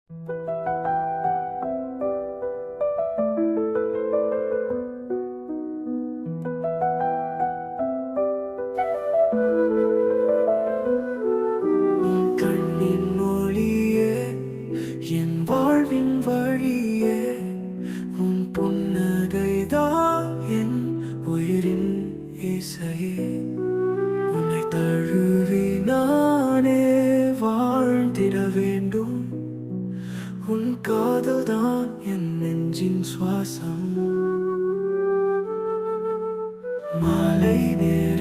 கண்ணின் மொழியே, என் வாழ்வின் வழியே, உன் புன்னகைதான் என் உயிரின் இசையே. உன்னை தழுவி நானே வாழ்ந்திட வேண்டும். உன் காதல்தான் என் நெஞ்சின் சுவாசம். மாலை நேரம்